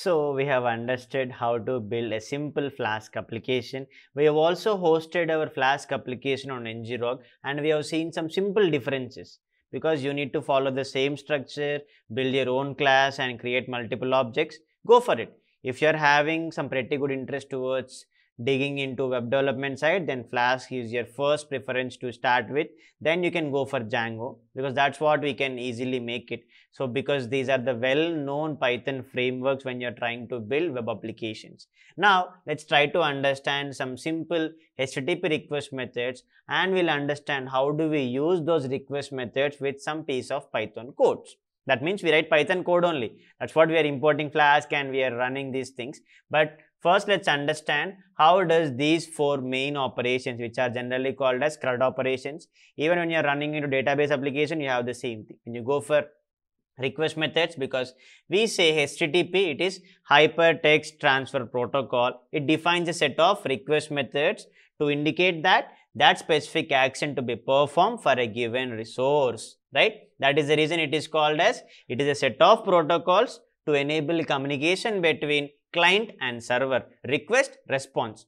So we have understood how to build a simple Flask application. We have also hosted our Flask application on ngrok and we have seen some simple differences because you need to follow the same structure, build your own class and create multiple objects. Go for it. If you are having some pretty good interest towards digging into web development side, then Flask is your first preference to start with. Then you can go for Django because that's what we can easily make it. So because these are the well-known Python frameworks when you're trying to build web applications. Now let's try to understand some simple HTTP request methods and we'll understand how do we use those request methods with some piece of Python codes. That means we write Python code only. That's what we are importing Flask and we are running these things. But first, let's understand how does these four main operations, which are generally called as CRUD operations. Even when you're running into database application, you have the same thing. When you go for request methods, because we say HTTP, it is Hypertext Transfer Protocol. It defines a set of request methods to indicate that specific action to be performed for a given resource, right? That is the reason it is called as, it is a set of protocols to enable communication between client and server. Request, response,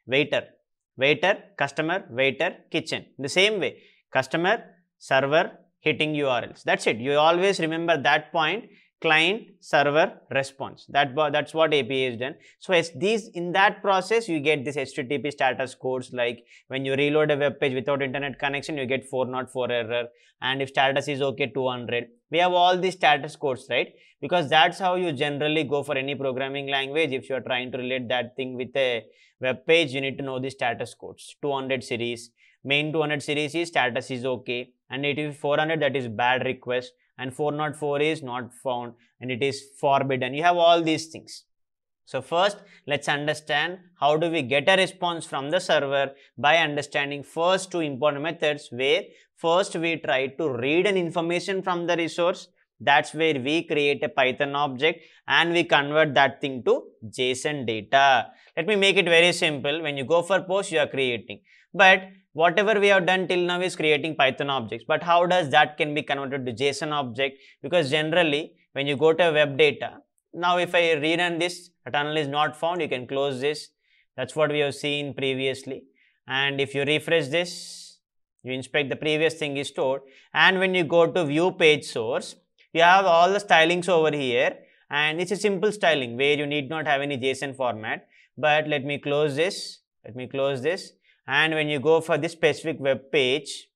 waiter, customer, waiter, kitchen. The same way, customer, server, hitting URLs. That's it. You always remember that point. Client, server, response. That's what API is done. So as these, in that process, you get this HTTP status codes, like when you reload a web page without internet connection, you get 404 error, and if status is okay, 200. We have all these status codes, right? Because that's how you generally go for any programming language. If you are trying to relate that thing with a web page, you need to know the status codes. 200 series, main 200 series is status is okay, and it is 400, that is bad request, and 404 is not found and it is forbidden. You have all these things. So first, let's understand how do we get a response from the server by understanding first two important methods, where first we try to read an information from the resource. That's where we create a Python object and we convert that thing to JSON data. Let me make it very simple. When you go for post, you are creating. But whatever we have done till now is creating Python objects. But how does that can be converted to JSON object? Because generally, when you go to web data, now if I rerun this, a tunnel is not found, you can close this. That's what we have seen previously. And if you refresh this, you inspect, the previous thing is stored. And when you go to view page source, you have all the stylings over here. And it's a simple styling where you need not have any JSON format. But let me close this. And when you go for this specific web page,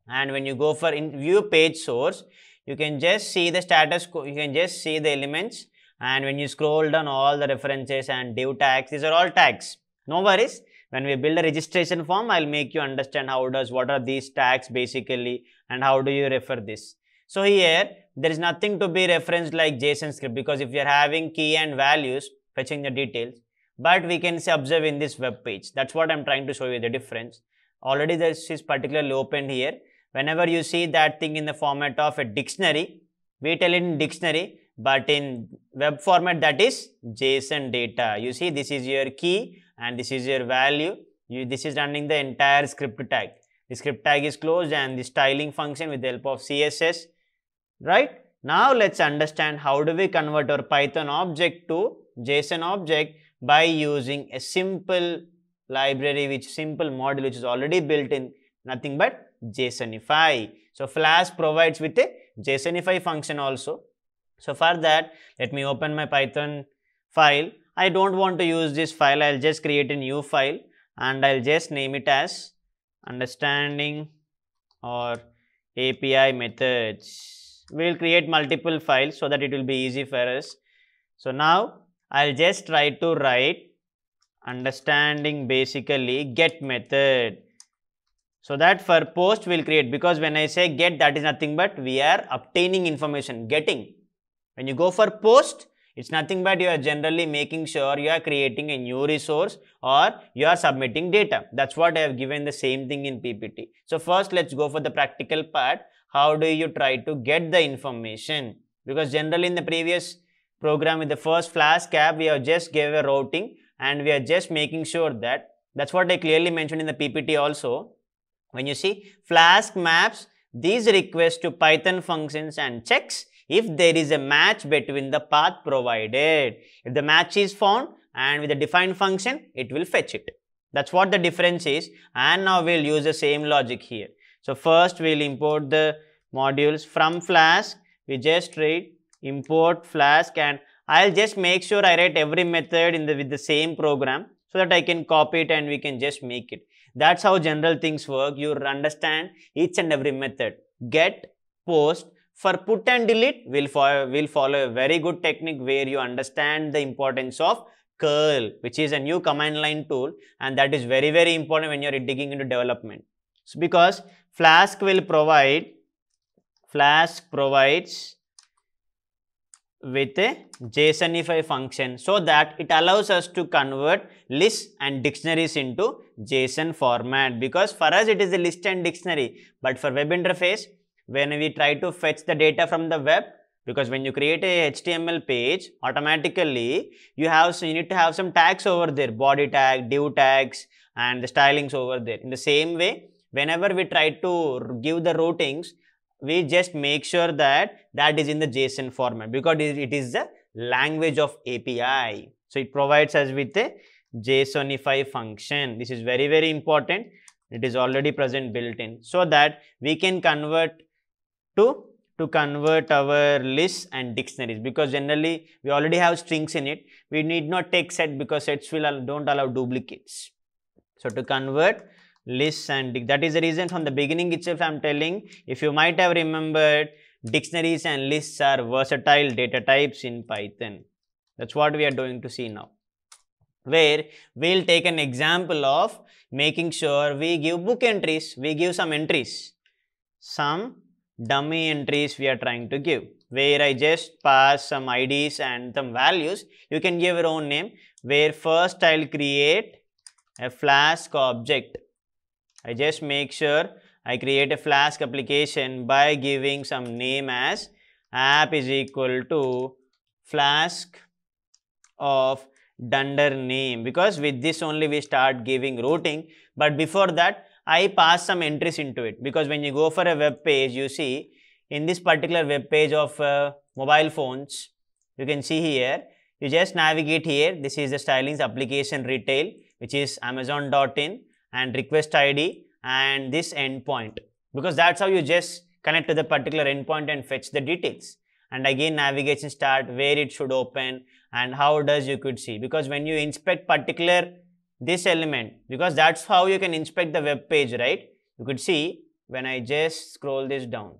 and when you go for view page source, you can just see the status code, you can just see the elements, and when you scroll down, all the references and div tags, these are all tags. No worries, when we build a registration form, I'll make you understand what are these tags basically and how do you refer this. So here, there is nothing to be referenced like JSON script, because if you are having key and values, fetching the details, but we can say observe in this web page. That's what I'm trying to show you the difference. Already this is particularly opened here. Whenever you see that thing in the format of a dictionary, we tell it in dictionary, but in web format that is JSON data. You see, this is your key and this is your value. This is running the entire script tag. The script tag is closed and the styling function with the help of CSS, right? Now let's understand how do we convert our Python object to JSON object by using a simple library, simple module which is already built in, nothing but JSONify. So Flask provides with a JSONify function also. So for that, let me open my Python file. I don't want to use this file. I'll just create a new file and I'll just name it as understanding or API methods. We'll create multiple files so that it will be easy for us. So now I'll just try to write understanding basically get method. So that for post we'll create, because when I say get, that is nothing but we are obtaining information, getting. When you go for post, it's nothing but you are generally making sure you are creating a new resource or you are submitting data. That's what I have given the same thing in PPT. So first let's go for the practical part. How do you try to get the information? Because generally in the previous program with the first Flask app, we have just gave a routing and we are just making sure that, that's what I clearly mentioned in the PPT also. When you see Flask maps these requests to Python functions and checks if there is a match between the path provided. If the match is found and with a defined function, it will fetch it. That's what the difference is, and now we'll use the same logic here. So first we'll import the modules from Flask. We just write import Flask, and I'll just make sure I write every method with the same program so that I can copy it and we can just make it. That's how general things work. You understand each and every method. Get, post. For put and delete, we'll follow a very good technique where you understand the importance of curl, which is a new command line tool, and that is very, very important when you're digging into development. So because Flask provides with a JSONify function so that it allows us to convert lists and dictionaries into JSON format, because for us it is a list and dictionary, but for web interface, when we try to fetch the data from the web, because when you create a HTML page, automatically you need to have some tags over there, body tag, div tags, and the stylings over there. In the same way, whenever we try to give the routings, we just make sure that is in the JSON format, because it is the language of API. So it provides us with a JSONify function. This is very, very important. It is already present built in, so that we can convert to convert our lists and dictionaries, because generally we already have strings in it. We need not take set, because sets don't allow duplicates. So to convert lists and that is the reason from the beginning itself I am telling, if you might have remembered, dictionaries and lists are versatile data types in Python. That's what we are going to see now, where we'll take an example of making sure we give book entries. We give some entries, some dummy entries we are trying to give, where I just pass some IDs and some values. You can give your own name, where first I'll create a Flask object. I just make sure I create a Flask application by giving some name as app is equal to Flask of dunder name, because with this only we start giving routing. But before that, I pass some entries into it, because when you go for a web page, you see in this particular web page of mobile phones, you can see here, you just navigate here. This is the stylings application retail, which is amazon.in, and request ID and this endpoint, because that's how you just connect to the particular endpoint and fetch the details. And again navigation start, where it should open and how does you could see, because when you inspect particular this element, because that's how you can inspect the web page, right? You could see when I just scroll this down.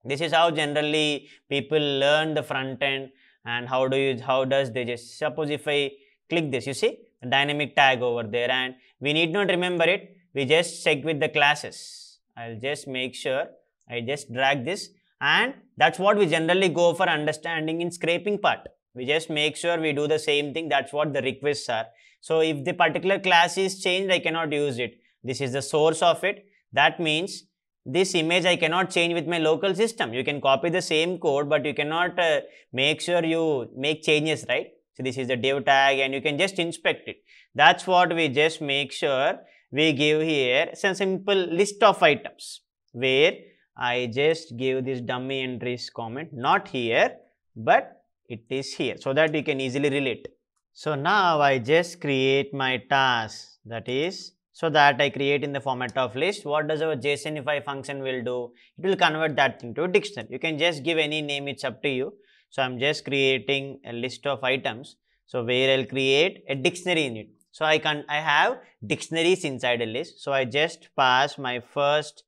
This is how generally people learn the front end, and how does they just, suppose if I click this, you see a dynamic tag over there, and we need not remember it. We just check with the classes. I'll just make sure I just drag this, and that's what we generally go for understanding in scraping part. We just make sure we do the same thing. That's what the requests are. So if the particular class is changed, I cannot use it. This is the source of it. That means this image I cannot change with my local system. You can copy the same code, but you cannot make sure you make changes, right? So this is the div tag, and you can just inspect it. That's what we just make sure we give here. Some simple list of items, where I just give this dummy entries comment, not here, but it is here, so that you can easily relate. So now I just create my task, that is, so that I create in the format of list. What does our JSONify function will do? It will convert that into a dictionary. You can just give any name, it's up to you. So I'm just creating a list of items, so where I'll create a dictionary in it. So I have dictionaries inside a list. So I just pass my first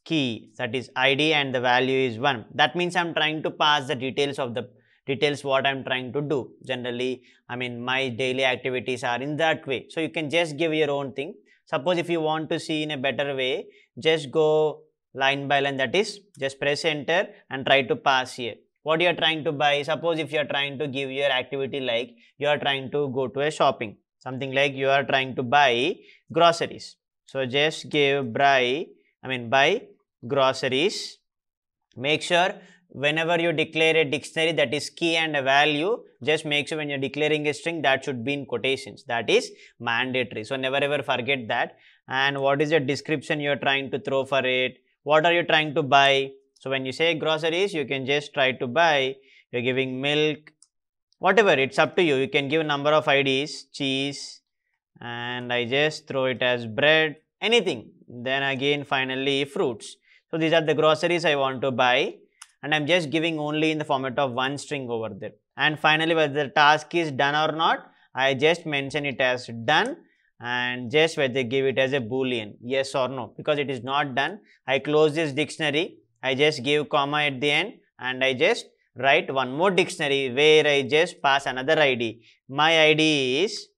key, that is ID, and the value is 1. That means I'm trying to pass the details of the what I'm trying to do. Generally, I mean, my daily activities are in that way. So you can just give your own thing. Suppose if you want to see in a better way, just go line by line, that is, just press enter and try to pass here what you are trying to buy. Suppose if you are trying to give your activity, like you are trying to go to a shopping, something like you are trying to buy groceries. So just give buy groceries. Make sure whenever you declare a dictionary, that is key and a value, just make sure when you're declaring a string, that should be in quotations. That is mandatory. So never ever forget that. And what is the description you're trying to throw for it? What are you trying to buy? So when you say groceries, you can just try to buy, you're giving milk, whatever, it's up to you. You can give number of IDs, cheese, and I just throw it as bread, anything. Then again finally fruits. So these are the groceries I want to buy, and I'm just giving only in the format of one string over there. And finally whether the task is done or not, I just mention it as done, and just whether give it as a boolean, yes or no. Because it is not done, I close this dictionary, I just give comma at the end, and I just write one more dictionary where I just pass another ID. My ID is,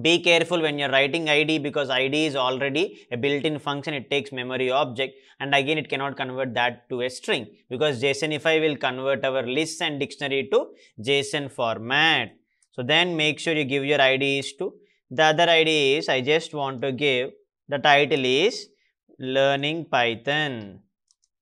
be careful when you're writing ID, because ID is already a built-in function, it takes memory object, and again it cannot convert that to a string, because JSONify will convert our lists and dictionary to JSON format. So then make sure you give your IDs to, the other ID is, I just want to give, the title is learning Python.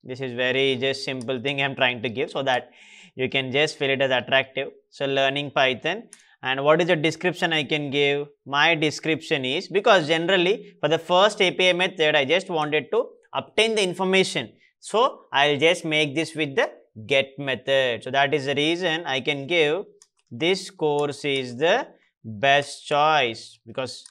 This is very just simple thing I'm trying to give so that you can just feel it as attractive. So learning Python. And what is the description I can give? My description is, because generally for the first API method, I just wanted to obtain the information. So I'll just make this with the get method. So that is the reason I can give, this course is the best choice, because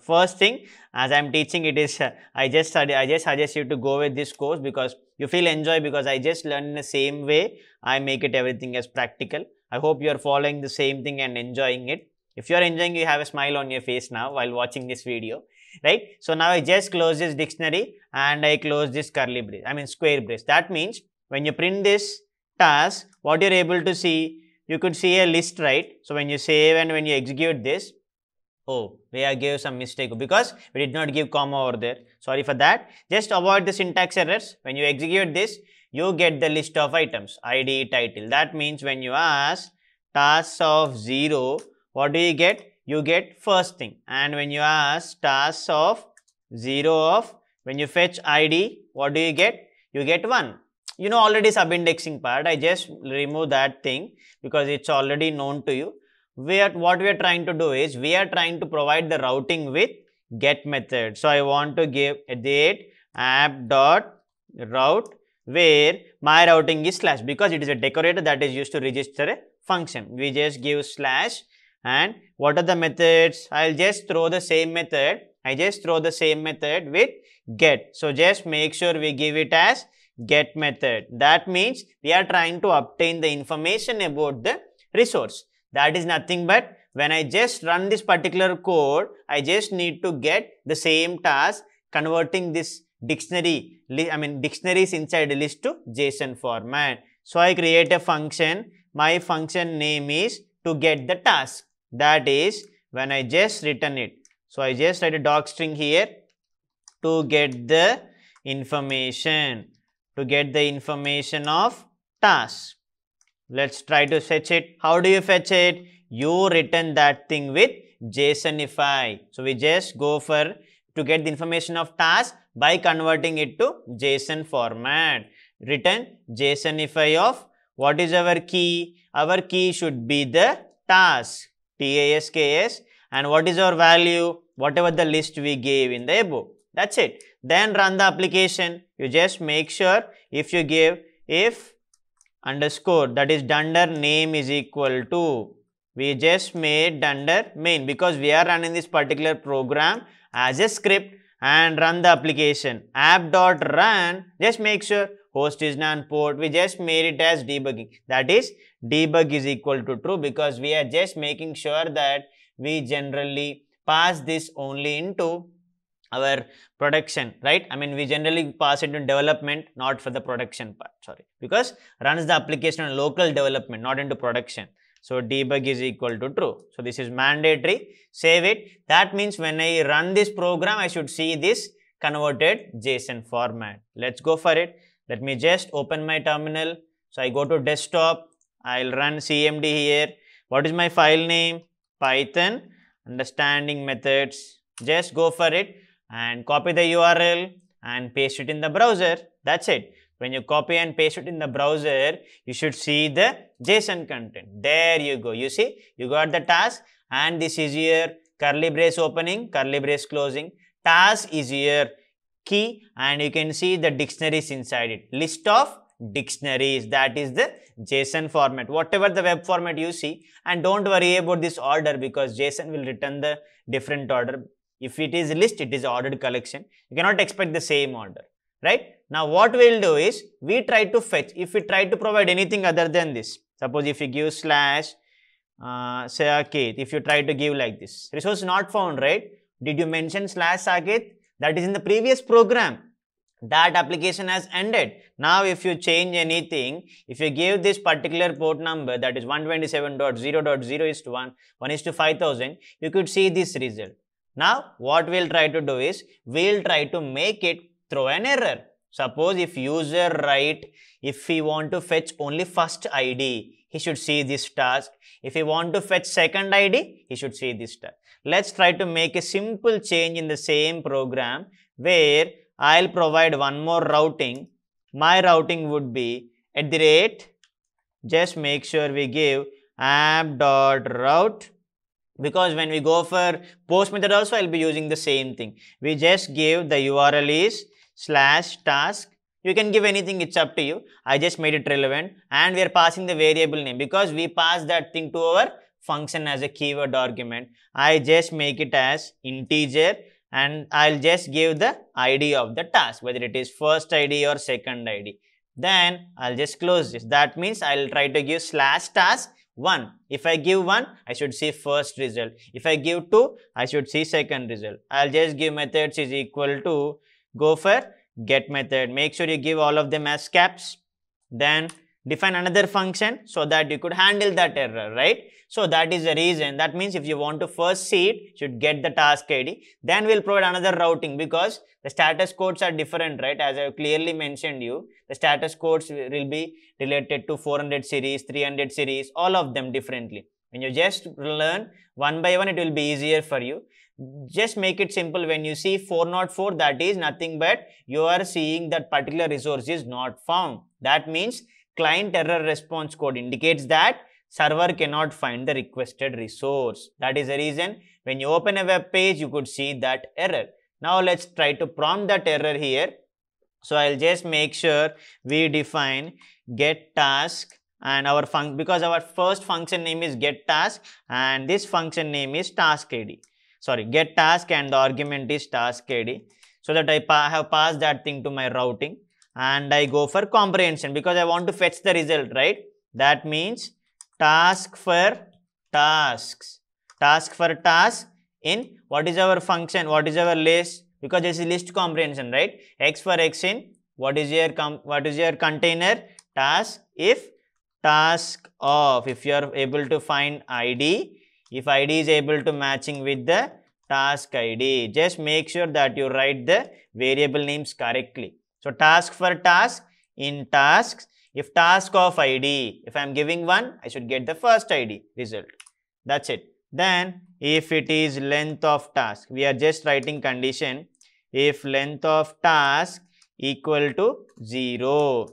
first thing, as I'm teaching it is, I just suggest you to go with this course because you feel enjoy, because I just learn in the same way. I make it everything as practical. I hope you are following the same thing and enjoying it. If you are enjoying, you have a smile on your face now while watching this video, right? So now I just close this dictionary and I close this curly brace, square brace. That means when you print this task, what you're able to see, you could see a list, right? So when you save and when you execute this, oh, we have gave some mistake because we did not give comma over there. Sorry for that. Just avoid the syntax errors. When you execute this, you get the list of items, ID, title. That means when you ask tasks of 0, what do you get? You get first thing. And when you ask tasks of 0 of, when you fetch ID, what do you get? You get 1. You know already sub-indexing part. I just remove that thing because it's already known to you. What we are trying to do is, we are trying to provide the routing with get method. So I want to give at the end app.route, where my routing is slash, because it is a decorator that is used to register a function. We just give slash, and what are the methods? I'll just throw the same method. I just throw the same method with get. So just make sure we give it as get method. That means we are trying to obtain the information about the resource. That is nothing but when I just run this particular code, I just need to get the same task, converting this dictionary, dictionaries inside a list to JSON format. So I create a function. My function name is to get the task. That is when I just return it. So I just write a doc string here to get the information, of task. Let's try to fetch it. How do you fetch it? You return that thing with JSONify. So we just go for to get the information of task by converting it to JSON format. Return JSONify of, what is our key? Our key should be the task, TASKS, and what is our value? Whatever the list we gave in the above. That's it. Then run the application. You just make sure if you give if underscore, that is dunder name is equal to, we just made dunder main because we are running this particular program as a script, and run the application. App.run, just make sure host is non-port. We just made it as debugging. That is debug is equal to true, because we are just making sure that we generally pass this only into our production, right? We generally pass it in development, not for the production part, sorry, because runs the application on local development, not into production. So debug is equal to true. So this is mandatory. Save it. That means when I run this program, I should see this converted JSON format. Let's go for it. Let me just open my terminal. So I go to desktop. I'll run cmd here. What is my file name? Python understanding methods. Just go for it and copy the URL and paste it in the browser. That's it. When you copy and paste it in the browser, you should see the JSON content. There you go. You see, you got the task, and this is your curly brace opening, curly brace closing. Task is here. key, and you can see the dictionaries inside it. List of dictionaries, that is the JSON format, whatever the web format you see. And don't worry about this order, because JSON will return the different order. If it is list, it is ordered collection. You cannot expect the same order, right? Now what we'll do is, we try to fetch, if we try to provide anything other than this, suppose if you give slash Saket, if you try to give like this, resource not found, right? Did you mention slash Saket? That is in the previous program. That application has ended. Now if you change anything, if you give this particular port number, that is 127.0.0 is to 1 is to 5000, you could see this result. Now what we'll try to do is, we'll try to make it throw an error. Suppose if user write, if he want to fetch only first ID, he should see this task. If he want to fetch second ID, he should see this task. Let's try to make a simple change in the same program, where I'll provide one more routing. My routing would be @ just make sure we give app.route, because when we go for post method also, I'll be using the same thing. We just give the URL is /task. You can give anything, it's up to you. I just made it relevant, and we are passing the variable name, because we pass that thing to our function as a keyword argument. I just make it as integer, and I'll just give the ID of the task, whether it is first ID or second ID. Then I'll just close this. That means I'll try to give /task1. If I give 1, I should see first result. If I give 2, I should see second result. I'll just give methods is equal to, go for get method. Make sure you give all of them as caps. Then define another function, so that you could handle that error, right? So that is the reason. That means if you want to first see it, you should get the task ID. Then we'll provide another routing, because the status codes are different, right? As I clearly mentioned you, the status codes will be related to 400 series, 300 series, all of them differently. When you just learn one by one, it will be easier for you. Just make it simple. When you see 404, that is nothing but you are seeing that particular resource is not found. That means client error response code indicates that server cannot find the requested resource. That is the reason when you open a web page, you could see that error. Now let's try to prompt that error here. So I'll just make sure we define get task, and our function, because our first function name is get task, and this function name is task ID. Sorry, get task, and the argument is task ID. So that I have passed that thing to my routing, and I go for comprehension, because I want to fetch the result, right? That means task for tasks. Task for task in, what is our function, what is our list, because this is list comprehension, right? X for X in, what is your container, task, if task of, if you are able to find ID, if ID is able to matching with the task ID, just make sure that you write the variable names correctly. So task for task in tasks, if task of ID, if I am giving 1, I should get the first ID result. That's it. Then if it is length of task, we are just writing condition, if length of task equal to 0.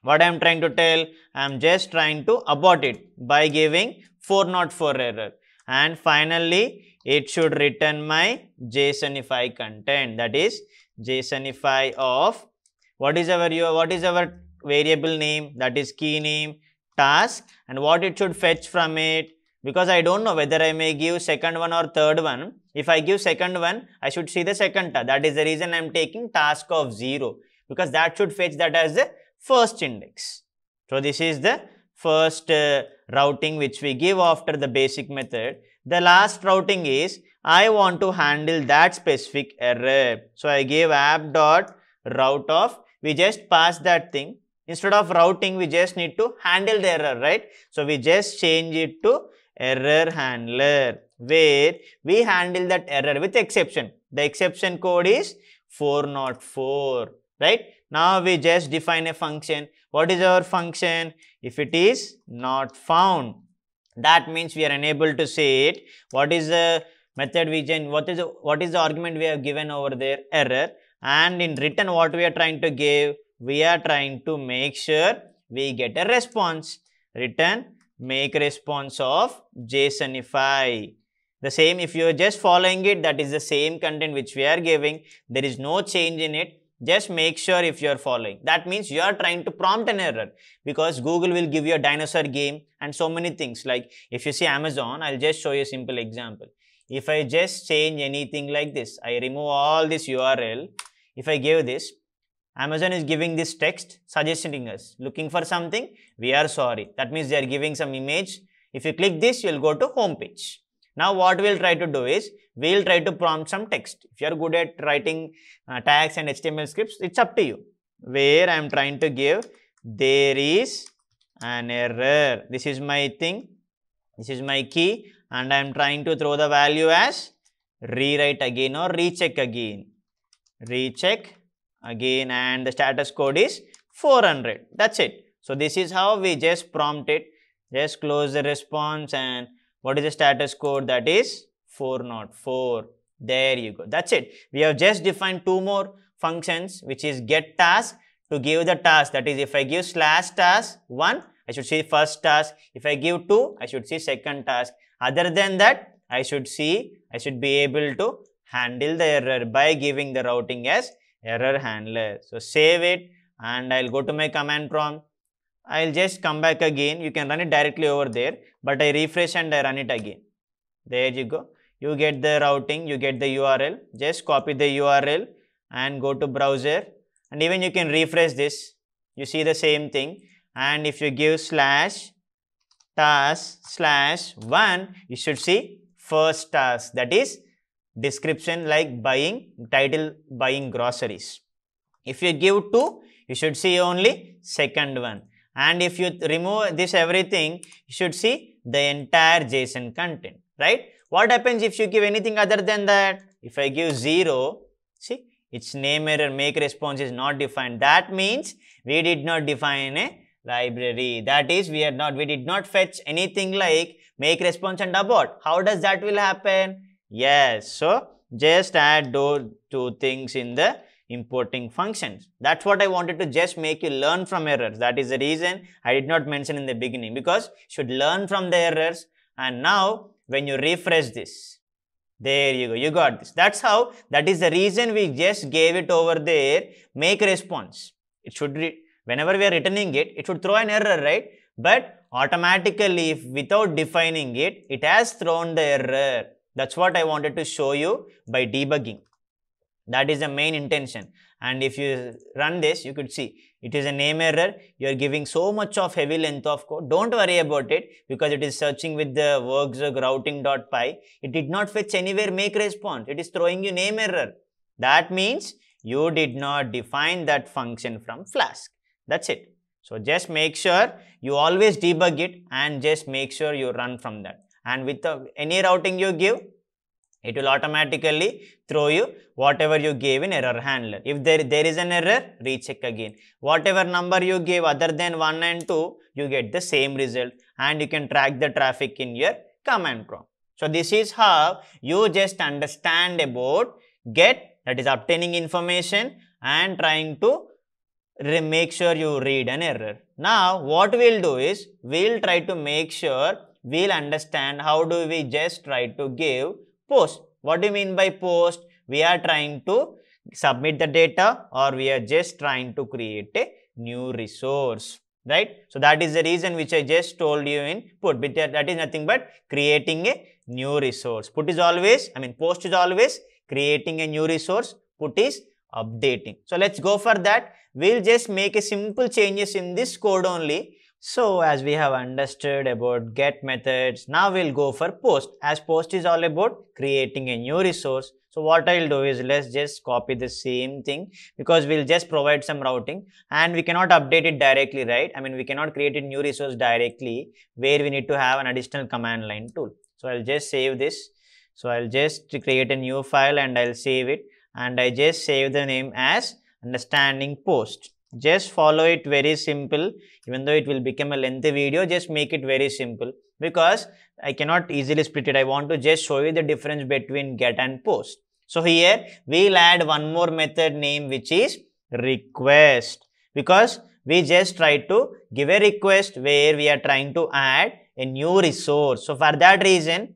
What I am trying to tell, I am just trying to abort it by giving 404 error. And finally, it should return my JSONify content, that is JSONify of, what is our variable name, that is key name, task, and what it should fetch from it, because I don't know whether I may give second one or third one. If I give second one, I should see the second task. That is the reason I am taking task of 0, because that should fetch that as the first index. So this is the first routing which we give after the basic method. The last routing is, I want to handle that specific error. So I give app.route of, we just pass that thing. Instead of routing, we just need to handle the error, right? So we just change it to error handler, where we handle that error with exception. The exception code is 404, right? Now we just define a function. What is our function? If it is not found, that means we are unable to say it. What is the method we what is the argument we have given over there? Error. And in return, what we are trying to give? We are trying to make sure we get a response. Return make response of JSONify. The same, if you are just following it, that is the same content which we are giving. There is no change in it. Just make sure if you are following. That means you are trying to prompt an error, because Google will give you a dinosaur game and so many things. Like if you see Amazon, I'll just show you a simple example. If I just change anything like this, I remove all this URL. If I give this, Amazon is giving this text suggesting us, looking for something, we are sorry. That means they are giving some image. If you click this, you will go to home page. Now what we'll try to do is, we'll try to prompt some text. If you are good at writing tags and HTML scripts, it's up to you. Where I am trying to give, there is an error. This is my thing. This is my key, and I am trying to throw the value as rewrite again or recheck again. Recheck again, and the status code is 400. That's it. So this is how we just prompt it. Just close the response, and what is the status code? That is 404. There you go. That's it. We have just defined two more functions, which is get task to give the task. That is, if I give /task1, I should see first task. If I give 2, I should see second task. Other than that, I should be able to handle the error by giving the routing as error handler. So save it, and I'll go to my command prompt. I'll just come back again. You can run it directly over there, but I refresh and I run it again. There you go. You get the routing, you get the URL. Just copy the URL and go to browser, and even you can refresh this. You see the same thing. And if you give /task/1, you should see first task. That is description like buying, title buying groceries. If you give 2, you should see only second one. And if you remove this everything, you should see the entire JSON content, right? What happens if you give anything other than that? If I give 0, see, its name error, make response is not defined. That means we did not define a library. That is, we did not fetch anything like make response and abort. How does that will happen? Yes, so just add those two things in the importing functions. That's what I wanted to just make you learn from errors. That is the reason I did not mention in the beginning, because you should learn from the errors. And now when you refresh this, there you go, you got this. That is the reason we just gave it over there, make response. It should, whenever we are returning it, it should throw an error, right? But automatically, if without defining it, it has thrown the error. That's what I wanted to show you by debugging. That is the main intention. And if you run this, you could see it is a name error. You are giving so much of heavy length of code. Don't worry about it, because it is searching with the workzug routing.py. It did not fetch anywhere make response. It is throwing you name error. That means you did not define that function from Flask. That's it. So just make sure you always debug it, and just make sure you run from that. And with any routing you give, it will automatically throw you whatever you gave in error handler. If there is an error, recheck again. Whatever number you gave other than 1 and 2, you get the same result, and you can track the traffic in your command prompt. So this is how you just understand about get, that is obtaining information and trying to make sure you read an error. Now what we'll do is, we'll try to make sure we'll understand how do we just try to give post. What do you mean by post? We are trying to submit the data, or we are just trying to create a new resource, right? So that is the reason which I just told you in put. But that is nothing but creating a new resource. Post is always creating a new resource. Put is updating. So let's go for that. We'll just make a simple changes in this code only. So as we have understood about get methods, now we'll go for post, as post is all about creating a new resource. So what I'll do is, let's just copy the same thing, because we'll just provide some routing, and we cannot update it directly, right? I mean, we cannot create a new resource directly, where we need to have an additional command line tool. So I'll just save this. So I'll just create a new file, and I'll save it, and I just save the name as understanding post. Just follow it, very simple. Even though it will become a lengthy video, just make it very simple, because I cannot easily split it. I want to just show you the difference between get and post. So here we'll add one more method name, which is request, because we just try to give a request where we are trying to add a new resource. So for that reason,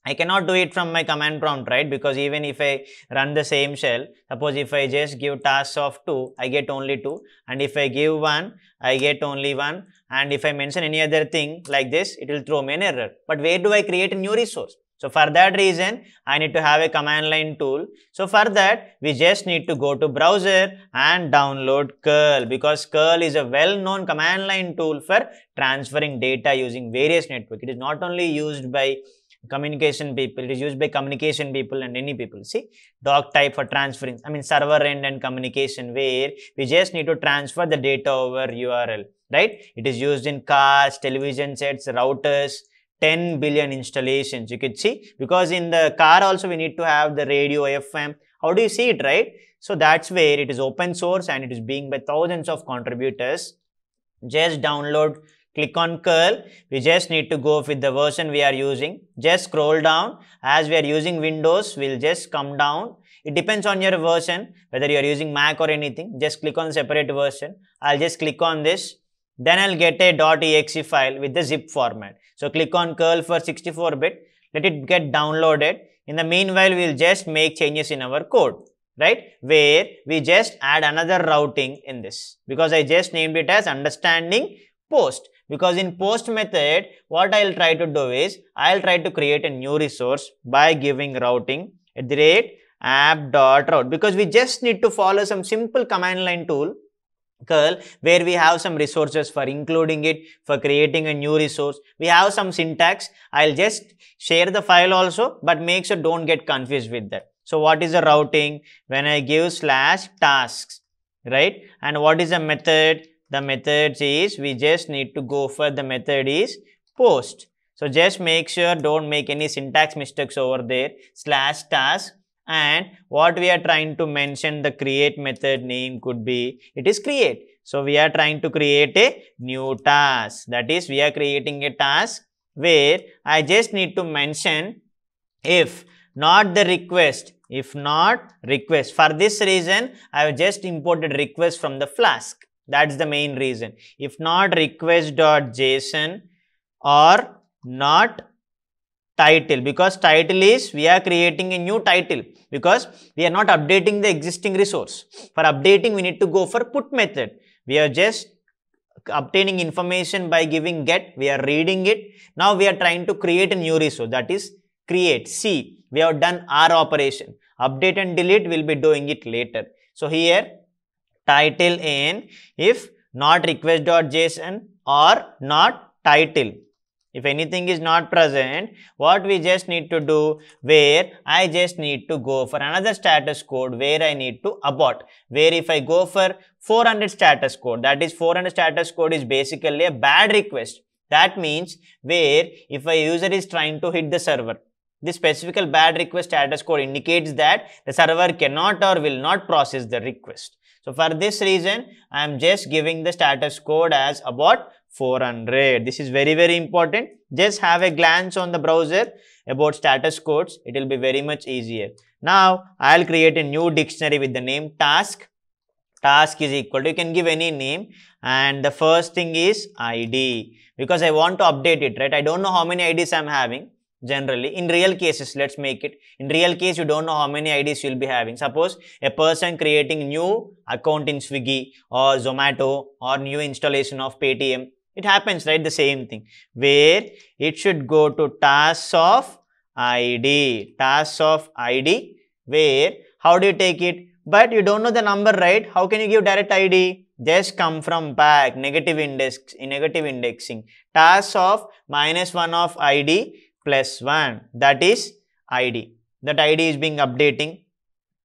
I cannot do it from my command prompt, right? Because even if I run the same shell, suppose if I just give tasks of 2, I get only 2. And if I give 1, I get only 1. And if I mention any other thing like this, it will throw me an error. But where do I create a new resource? So for that reason, I need to have a command line tool. So for that, we just need to go to browser and download curl, because curl is a well-known command line tool for transferring data using various networks. It is not only used by communication people, it is used by communication people and any people. See, doc type for transferring, server end and communication, where we just need to transfer the data over URL, right? It is used in cars, television sets, routers, 10 billion installations, you could see, because in the car also we need to have the radio, FM. How do you see it, right? So that's where it is open source and it is being by thousands of contributors. Just download, click on curl. We just need to go with the version we are using. Just scroll down. As we are using Windows, we'll just come down. It depends on your version, whether you are using Mac or anything. Just click on separate version. I'll just click on this. Then I'll get a .exe file with the zip format. So click on curl for 64-bit. Let it get downloaded. In the meanwhile, we'll just make changes in our code, right? Where we just add another routing in this, because I just named it as understanding post. Because in post method, what I'll try to do is, I'll try to create a new resource by giving routing @app.route, because we just need to follow some simple command line tool, curl, where we have some resources for including it, for creating a new resource. We have some syntax. I'll just share the file also, but make sure don't get confused with that. So what is the routing? When I give /tasks, right? And what is the method? The method is, we just need to go for the method is post. So just make sure don't make any syntax mistakes over there, /task. And what we are trying to mention, the create method name could be, it is create. So we are trying to create a new task. That is, we are creating a task where I just need to mention if not the request, if not request. For this reason, I have just imported request from the Flask. That's the main reason. If not request.json or not title, because title is, we are creating a new title, because we are not updating the existing resource. For updating, we need to go for put method. We are just obtaining information by giving get, we are reading it. Now we are trying to create a new resource, that is create. See, we have done our operation. Update and delete, will be doing it later. So here, title in, if not request.json or not title. If anything is not present, what we just need to do, where I just need to go for another status code where I need to abort. Where if I go for 400 status code, that is 400 status code is basically a bad request. That means where if a user is trying to hit the server, this specific bad request status code indicates that the server cannot or will not process the request. So for this reason, I am just giving the status code as about 400. This is very, very important. Just have a glance on the browser about status codes. It will be very much easier. Now, I'll create a new dictionary with the name task. Task is equal to, you can give any name. And the first thing is ID. Because I want to update it, right? I don't know how many IDs I'm having. Generally, in real cases, let's make it. In real case, you don't know how many IDs you'll be having. Suppose a person creating new account in Swiggy or Zomato or new installation of Paytm. It happens, right? The same thing. Where it should go to tasks of ID. Tasks of ID. Where, how do you take it? But you don't know the number, right? How can you give direct ID? Just come from back. Negative indexing. Tasks of -1 of ID. +1, that is ID. That ID is being updating.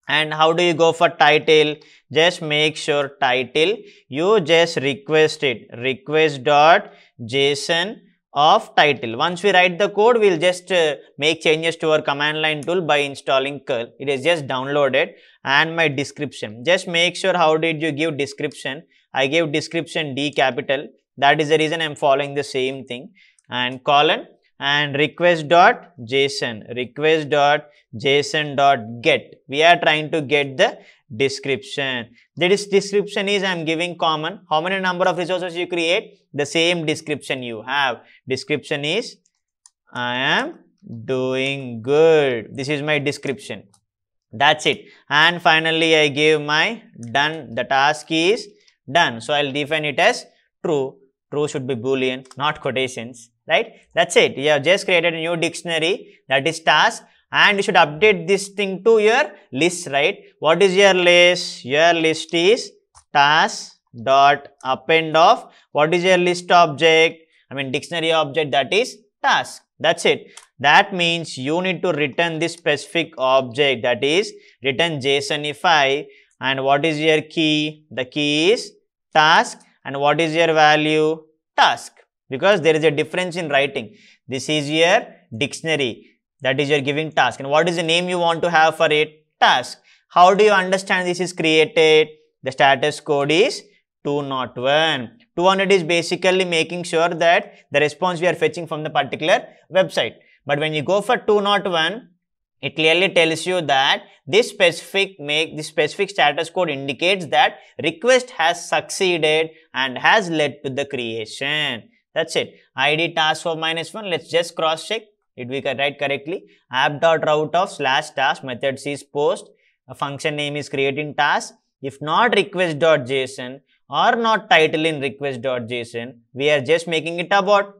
And how do you go for title? Just make sure title, you just request it, request.json of title. Once we write the code, we'll just make changes to our command line tool by installing curl. It is just downloaded. And my description, just make sure how did you give description. I gave description D capital. That is the reason I'm following the same thing. And colon. And request.json, request.json.get. We are trying to get the description. This description is I'm giving common. How many number of resources you create? The same description you have. Description is I am doing good. This is my description. That's it. And finally, I give my done. The task is done. So I'll define it as true. True should be Boolean, not quotations, right? That's it. You have just created a new dictionary, that is task, and you should update this thing to your list, right? What is your list? Your list is task dot append of what is your list object? I mean dictionary object, that is task. That's it. That means you need to return this specific object, that is return JSONify. And what is your key? The key is task. And what is your value? Task. Because there is a difference in writing. This is your dictionary, that is you're giving task. And what is the name you want to have for it? Task. How do you understand this is created? The status code is 201. 200 is basically making sure that the response we are fetching from the particular website. But when you go for 201, it clearly tells you that this specific status code indicates that request has succeeded and has led to the creation. That's it. ID task for -1. Let's just cross check. Did we write correctly? App.route of /task method is post. A function name is creating task. If not request.json or not title in request.json, we are just making it abort.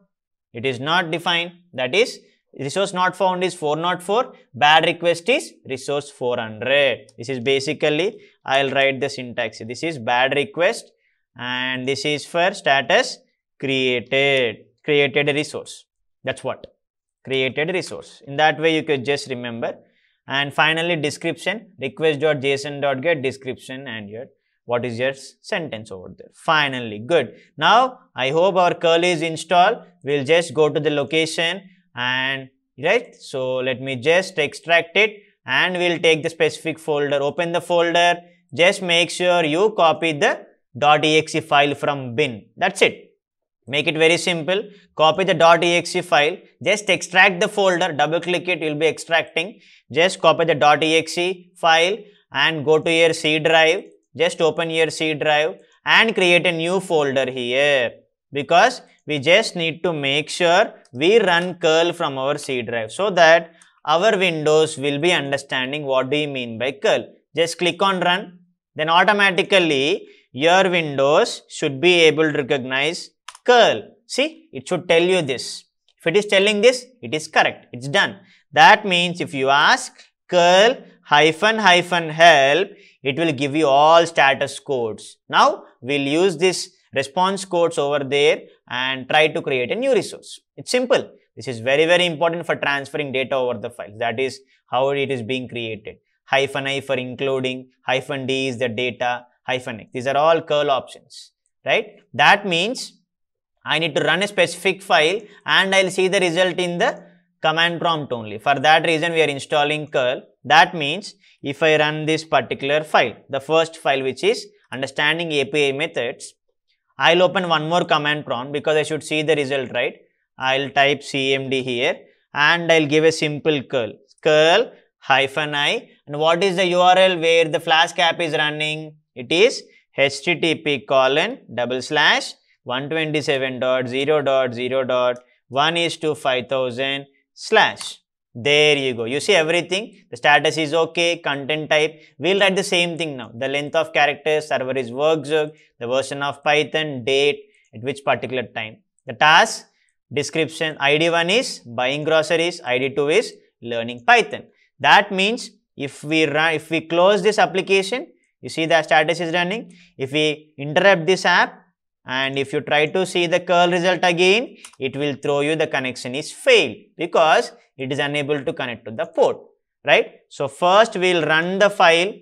It is not defined. That is resource not found is 404. Bad request is resource 400. This is basically, I'll write the syntax. This is bad request and this is for status created a resource. That's what. Created resource. In that way, you could just remember. And finally, description, request.json.get description and your what is your sentence over there. Finally, good. Now, I hope our curl is installed. We'll just go to the location and right. So, let me just extract it and we'll take the specific folder. Open the folder. Just make sure you copy the .exe file from bin. That's it. Make it very simple. Copy the .exe file. Just extract the folder. Double click it. You'll be extracting. Just copy the .exe file and go to your C drive. Just open your C drive and create a new folder here. Because we just need to make sure we run curl from our C drive so that our Windows will be understanding what do you mean by curl. Just click on run. Then automatically your Windows should be able to recognize curl. See, it should tell you this. If it is telling this, it is correct. It's done. That means if you ask curl --help, it will give you all status codes. Now, we'll use this response codes over there and try to create a new resource. It's simple. This is very, very important for transferring data over the files. That is how it is being created. -I for including, -D is the data, -X. These are all curl options, right? That means I need to run a specific file and I'll see the result in the command prompt only. For that reason, we are installing curl. That means if I run this particular file, the first file which is understanding API methods, I'll open one more command prompt because I should see the result, right? I'll type cmd here and I'll give a simple curl -I. And what is the URL where the Flask app is running? It is http://127.0.0.1:5000/. There you go. You see everything. The status is okay. Content type. We'll write the same thing now. The length of characters, server is workzug, the version of Python, date, at which particular time. The task, description, ID1 is buying groceries, ID2 is learning Python. That means if we close this application, you see the status is running. If we interrupt this app and if you try to see the curl result again, it will throw you the connection is failed because it is unable to connect to the port, right? So first we'll run the file.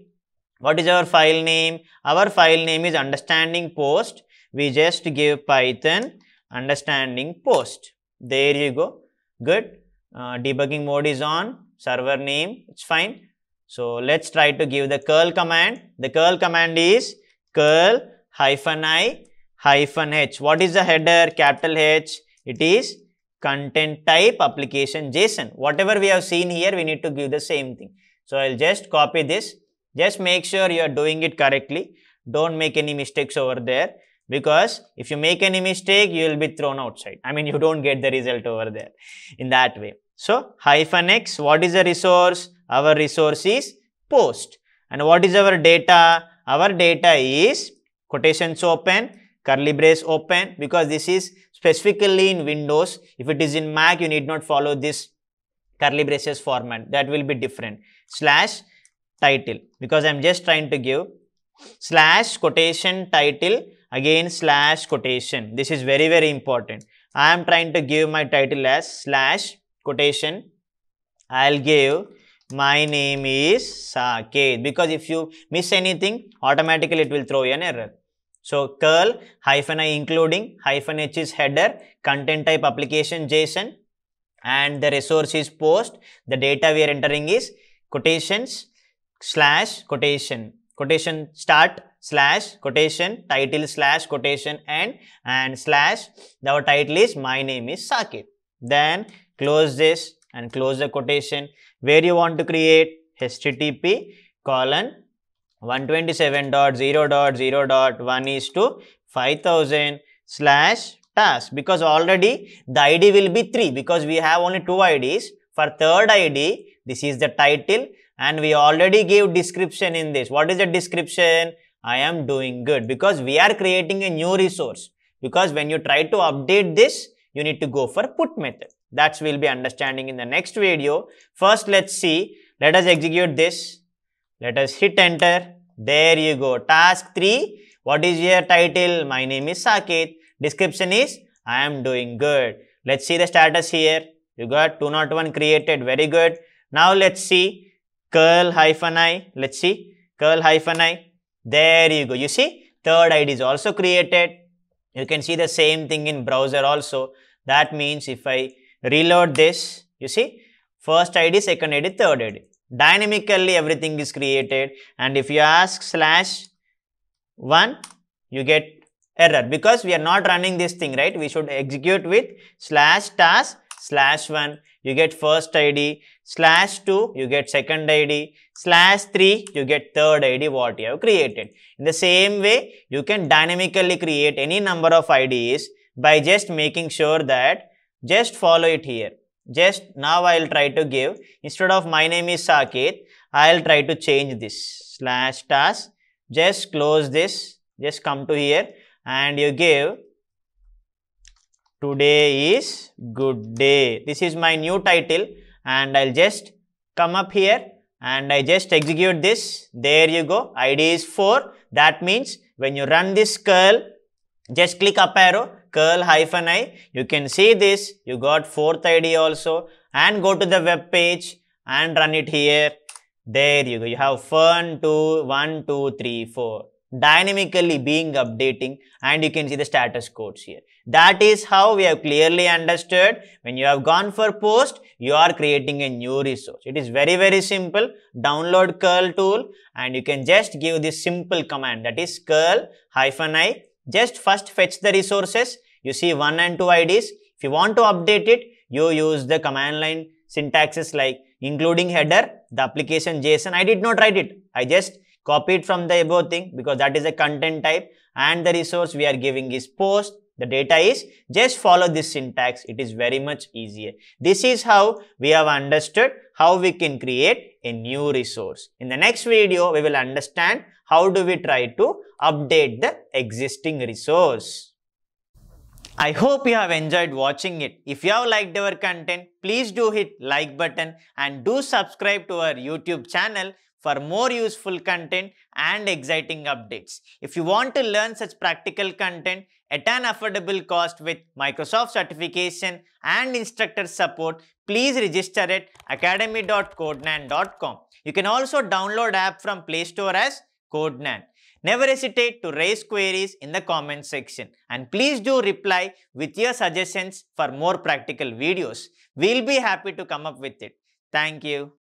What is our file name? Our file name is understanding post. We just give Python understanding post. There you go. Good. Debugging mode is on. Server name, it's fine. So let's try to give the curl command. The curl command is curl -I-h. What is the header? Capital H. It is content type application JSON. Whatever we have seen here, we need to give the same thing. So I'll just copy this. Just make sure you are doing it correctly. Don't make any mistakes over there. Because if you make any mistake, you will be thrown outside. I mean, you don't get the result over there in that way. So hyphen x, what is the resource? Our resource is post. And what is our data? Our data is quotations open, curly brace open, because this is specifically in Windows. If it is in Mac, you need not follow this curly braces format. That will be different. Slash title, because I am just trying to give slash quotation title, again slash quotation. This is very, very important. I am trying to give my title as slash quotation. I'll give my name is Saket, because if you miss anything, automatically it will throw you an error. So curl hyphen I including hyphen h is header, content type application JSON, and the resource is post. The data we are entering is quotations slash quotation, quotation start slash quotation title slash quotation end, and slash our title is my name is Saket. Then close this and close the quotation. Where you want to create http colon 127.0.0.1 is to 5000 slash task, because already the ID will be 3, because we have only 2 IDs. For third ID, this is the title, and we already gave description in this. What is the description? I am doing good, because we are creating a new resource. Because when you try to update this, you need to go for put method. That we'll be understanding in the next video. First, let's see. Let us execute this. Let us hit enter. There you go. Task 3. What is your title? My name is Saket. Description is I am doing good. Let's see the status here. You got 201 created. Very good. Now let's see. Curl hyphen I. Let's see. Curl hyphen I. There you go. You see, third ID is also created. You can see the same thing in browser also. That means if I reload this, you see, first ID, second ID, third ID. Dynamically everything is created, and if you ask slash 1, you get error, because we are not running this thing, right? We should execute with slash task slash 1, you get first ID, slash 2, you get second ID, slash 3, you get third ID what you have created. In the same way, you can dynamically create any number of IDs by just making sure that just follow it here. Just now I'll try to give, instead of my name is Saket, I'll try to change this slash task. Just close this, just come to here and you give today is good day. This is my new title, and I'll just come up here and I just execute this. There you go. ID is 4. That means when you run this curl, just click up arrow, curl hyphen I. You can see this. You got 4th ID also, and go to the web page and run it here. There you go. You have 1, 2, 3, 4. Dynamically being updating, and you can see the status codes here. That is how we have clearly understood. When you have gone for post, you are creating a new resource. It is very, very simple. Download curl tool, and you can just give this simple command, that is curl hyphen I. Just first fetch the resources. You see 1 and 2 IDs. If you want to update it, you use the command line syntaxes like including header, the application JSON. I did not write it. I just copied from the above thing, because that is a content type, and the resource we are giving is post. The data is, just follow this syntax. It is very much easier. This is how we have understood how we can create a new resource. In the next video, we will understand how do we try to update the existing resource. I hope you have enjoyed watching it. If you have liked our content, please do hit like button and do subscribe to our YouTube channel for more useful content and exciting updates. If you want to learn such practical content at an affordable cost with Microsoft certification and instructor support, please register at academy.codenan.com. You can also download app from Play Store as Codenan. Never hesitate to raise queries in the comment section, and please do reply with your suggestions for more practical videos. We'll be happy to come up with it. Thank you.